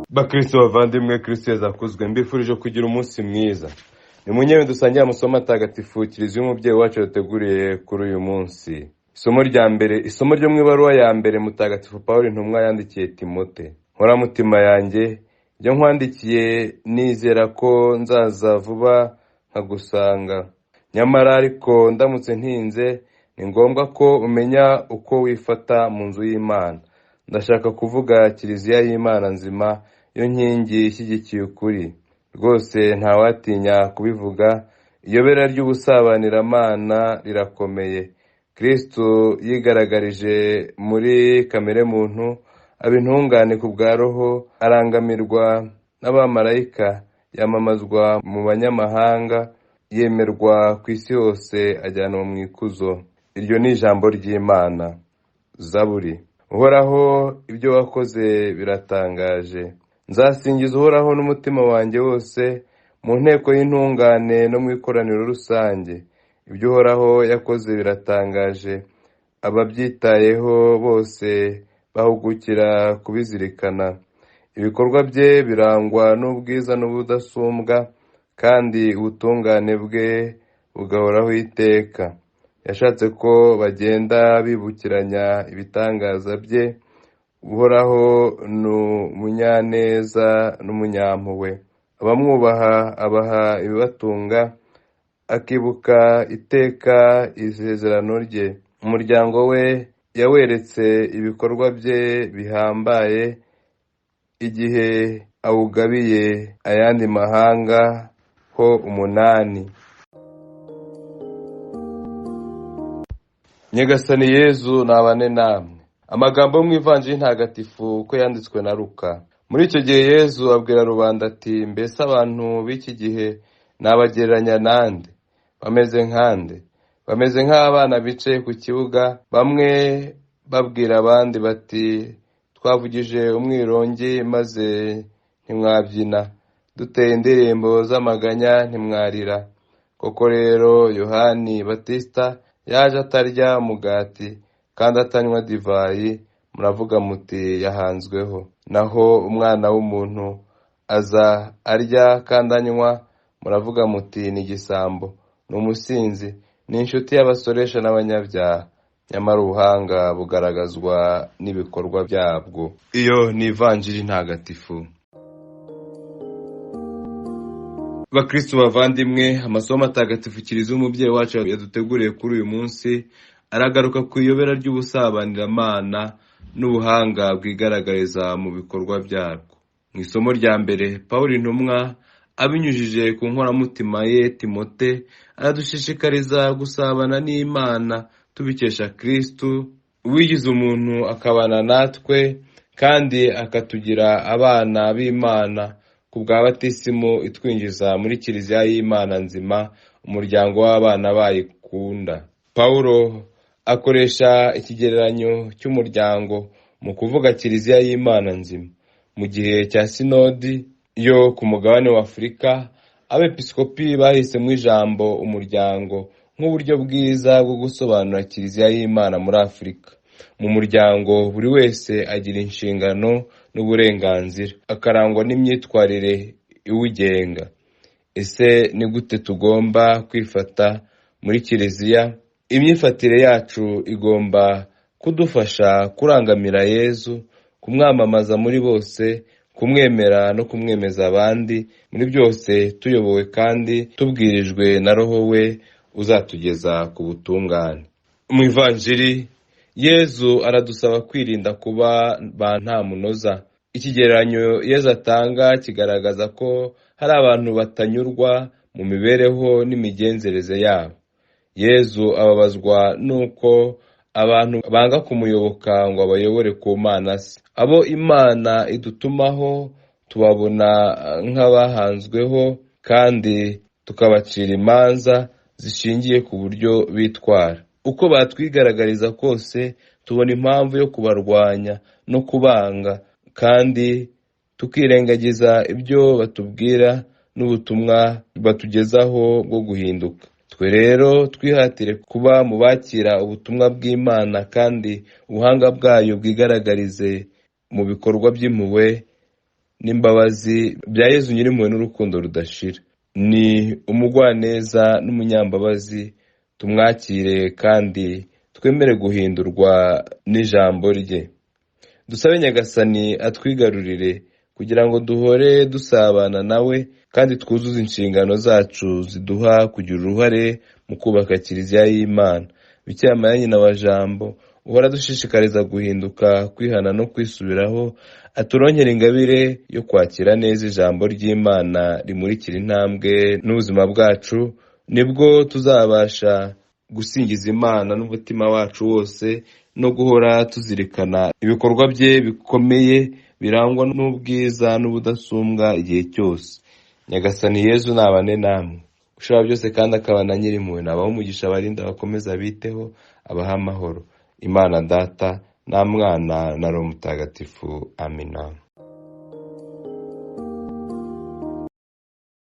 Bakristo bavandimwe, Kristo yazakuzwe. Mbifurije kugira umunsi mwiza. Ni munyewe dusangira amasomo atagatifu Kiliziya y'umubyeyi wacu yateguriye kuri uyu munsi. Isomo rya mbere, isomo ryo mu ibaruwa ya mbere mutagatifu Pawulo intumwa yandikiye Timote. Mutima yanjye, ibyo nkwandikiye nizera ko nzaza vuba nkagusanga. Nyamara ariko ndamutse ntinze, ni ngombwa ko umenya uko wifata mu nzu y'Imana. Ndashaka kuvuga Kiliziya y'Imana nzima, yo nkingi ishyigikiye ukuri. Rwose ntawatinya kubivuga, iyobera ry'ubusabaniramana rirakomeye. Kristo yigaragarije muri kamere muntu, aba intungane ku bwa Roho, arangamirwa n'abamarayika, yamamazwa mu banyamahanga, yemerwa ku isi hose, ajyanwa mu ikuzo. Iryo ni ijambo ry'Imana. Zaburi. Uhoraho, ibyo wakoze biratangaje. Nzasingiza Uhoraho n'umutima wanjye wose, mu nteko y'intungane no mu ikoraniro rusange. Ibyo Uhoraho yakoze biratangaje, ababyitayeho bose bahugukira kubizirikana. Ibikorwa bye birangwa n'ubwiza n'ubudasumbwa, kandi ubutungane bwe bugahoraho iteka. Yashatse ko bagenda bibukiranya ibitangaza bye. Uhoraho ni umunyaneza n'umunyampuhwe. Abamwubaha abaha ibibatunga, akibuka iteka isezerano rye. Umuryango we yaweretse ibikorwa bye bihambaye, igihe awugabiye ayandi mahanga ho 8. Nyagasani Yezu nabane namwe. Amagambo yo mu Ivanjili ntagatifu uko yanditswe na Luka. Muri icyo gihe Yezu abwira rubanda ati, mbese abantu b'iki gihe nabagereranya nande? Bameze nkande? Bameze nk'abana bicaye ku kibuga, bamwe babwira abandi bati, twavugije umwirongi maze ntimwabyina, duteye indirimbo z'amaganya ntimwarira. Koko rero Yohani Batista yaje atarya umugati kandi atanywa divayi, muravuga muti yahanzweho. Naho Umwana w'umuntu aza arya kandi anywa, muravuga muti ni igisambo, ni umusinzi, ni inshuti y'abasoresha n'abanyabyaha. Nyamara ubuhanga bugaragazwa n'ibikorwa byabwo. Iyo ni Ivanjili ntagatifu. Bakristo bavandimwe, amasomo atagatifu Kiliziya y'umubyeyi wacu yaduteguriye kuri uyu munsi aragaruka ku iyobera ry'ubusabaniramana n'ubuhanga bwigaragariza mu bikorwa byarwo. Mu isomo rya mbere, Pawulo intumwa abinyujije ku nkoramutima ye Timote, aradushishikariza gusabana n'Imana tubikesha Kristo wigize umuntu akabana natwe, kandi akatugira abana b'Imana ku bwa batisimu itwinjiza muri Kiliziya y'Imana nzima, umuryango w'abana bayikunda. Pawulo akoresha ikigereranyo cy'umuryango mu kuvuga Kiliziya y'Imana nzima. Mu gihe cya sinodi yo ku mugabane wa Afurika, abepiskopi bahisemo ijambo umuryango nk'uburyo bwiza bwo gusobanura Kiliziya y'Imana muri Afurika. Mu muryango buri wese agira inshingano n'uburenganzira, akarangwa n'imyitwarire iwugenga. Ese ni gute tugomba kwifata muri Kiliziya? Imyifatire yacu igomba kudufasha kurangamira Yezu, kumwamamaza muri bose, kumwemera no kumwemeza abandi muri byose, tuyobowe kandi tubwirijwe na Roho we uzatugeza ku butungane. Mu Ivanjili Yezu aradusaba kwirinda kuba ba nta munoza. Ikigereranyo Yezu atanga kigaragaza ko hari abantu batanyurwa mu mibereho n'imigenzereze yabo. Yezu ababazwa nuko abantu banga kumuyoboka ngo abayobore ku Mana se. Abo Imana idutumaho tubabona nk'abahanzweho, kandi tukabacira imanza zishingiye ku buryo bitwara. Uko batwigaragariza kose, tubona impamvu yo kubarwanya no kubanga, kandi tukirengagiza ibyo batubwira n'ubutumwa batugezaho bwo guhinduka. Twe rero twihatire kuba mu bakira ubutumwa bw'Imana, kandi ubuhanga bwayo bwigaragarize mu bikorwa by'impuhwe n'imbabazi bya Yezu Nyirimpuhwe n'urukundo rudashira. Ni umugwaneza n'umunyambabazi, tumwakire kandi twemere guhindurwa n'ijambo rye. Dusabe Nyagasani atwigarurire kugira ngo duhore dusabana nawe kandi twuzuze inshingano zacu ziduha kugira uruhare mu kubaka Kiliziya y'Imana. Bikira Mariya nyina wa Jambo, uhora dushishikariza guhinduka, kwihana no kwisubiraho, aturonkera ingabire yo kwakira neza ijambo ry'Imana rimurikira intambwe n'ubuzima bwacu, nibwo tuzabasha gusingiza Imana n'umutima wacu wose no guhora tuzirikana ibikorwa bye bikomeye birangwa n'ubwiza n'ubudasumbwa igihe cyose. Nyagasani Yezu nabane namwe, ushobora byose kandi akaba na Nyirimpuhwe, nabaha umugisha, abarinda, bakomeza biteho, abaha amahoro. Imana Data na Mwana na Roho Mutagatifu. Amina.